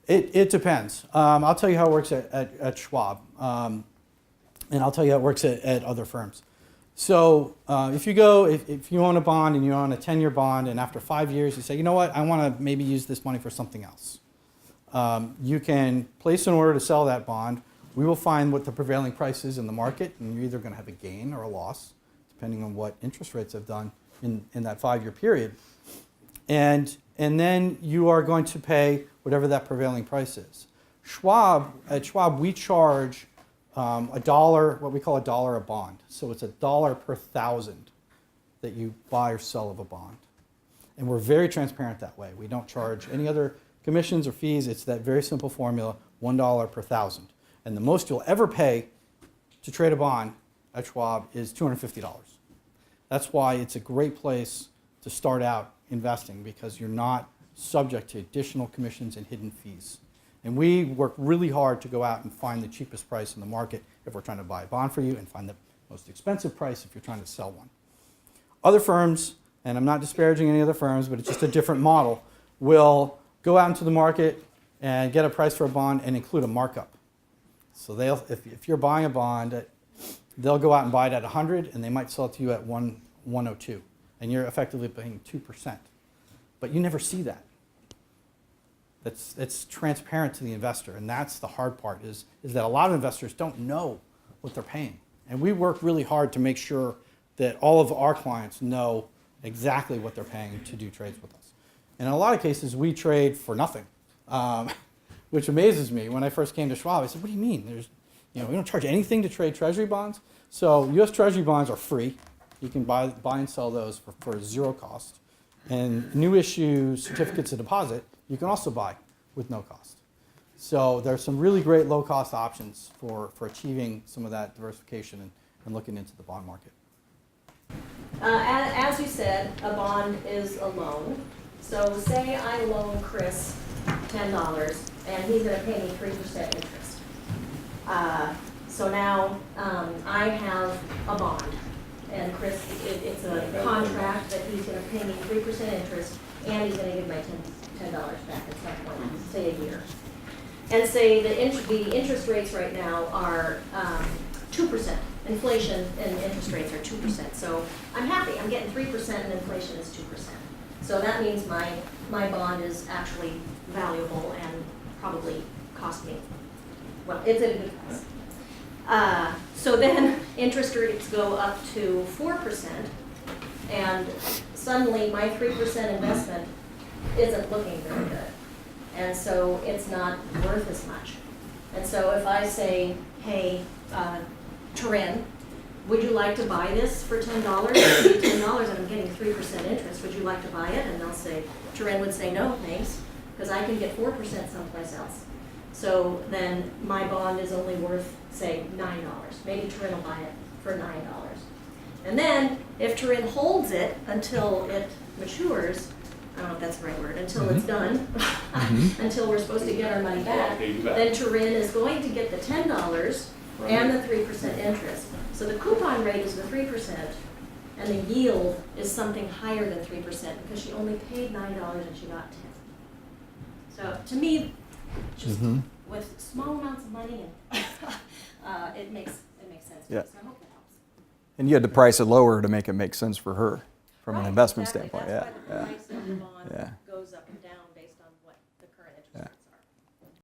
It depends. I'll tell you how it works at Schwab, and I'll tell you how it works at other firms. So if you own a bond and you own a 10-year bond, and after 5 years you say, you know what, I want to maybe use this money for something else. You can place an order to sell that bond. We will find what the prevailing price is in the market, and you're either going to have a gain or a loss, depending on what interest rates have done in that 5-year period. And then you are going to pay whatever that prevailing price is. At Schwab, we charge $1, what we call $1 a bond. So it's $1 per 1,000 that you buy or sell of a bond. And we're very transparent that way. We don't charge any other commissions or fees. It's that very simple formula, $1 per 1,000. And the most you'll ever pay to trade a bond at Schwab is $250. That's why it's a great place to start out investing, because you're not subject to additional commissions and hidden fees. And we work really hard to go out and find the cheapest price in the market if we're trying to buy a bond for you, and find the most expensive price if you're trying to sell one. Other firms, and I'm not disparaging any other firms, but it's just a different model, will go out into the market and get a price for a bond and include a markup. So if you're buying a bond, they'll go out and buy it at 100, and they might sell it to you at 102, and you're effectively paying 2%. But you never see that. It's transparent to the investor, and that's the hard part, is that a lot of investors don't know what they're paying. And we work really hard to make sure that all of our clients know exactly what they're paying to do trades with us. And in a lot of cases, we trade for nothing, which amazes me. When I first came to Schwab, I said, what do you mean? We don't charge anything to trade Treasury bonds. So U.S. Treasury bonds are free. You can buy and sell those for zero cost. And new issue certificates of deposit, you can also buy with no cost. So there's some really great low-cost options for achieving some of that diversification and looking into the bond market. As you said, a bond is a loan. So say I loan Chris $10, and he's going to pay me 3% interest. So now I have a bond, and Chris, it's a contract that he's going to pay me 3% interest, and he's going to give my $10 back at some point, say a year. And say the interest rates right now are 2%. Inflation and interest rates are 2%. So I'm happy. I'm getting 3% and inflation is 2%. So that means my bond is actually valuable and probably cost me, well, it's at a good price. So then interest rates go up to 4%, and suddenly my 3% investment isn't looking very good. And so it's not worth as much. And so if I say, hey, Turin, would you like to buy this for $10? $10 and I'm getting 3% interest. Would you like to buy it? And they'll say, Turin would say, no, thanks, because I can get 4% someplace else. So then my bond is only worth, say, $9. Maybe Turin will buy it for $9. And then if Turin holds it until it matures, I don't know if that's the right word, until it's done, until we're supposed to get our money back, then Turin is going to get the $10 and the 3% interest. So the coupon rate is the 3%, and the yield is something higher than 3% because she only paid $9 and she got 10. So to me, just with small amounts of money, and it makes sense. Yeah. So I hope that helps. And you had to price it lower to make it make sense for her from an investment Exactly. standpoint. That's Yeah. why the price of the bond Yeah.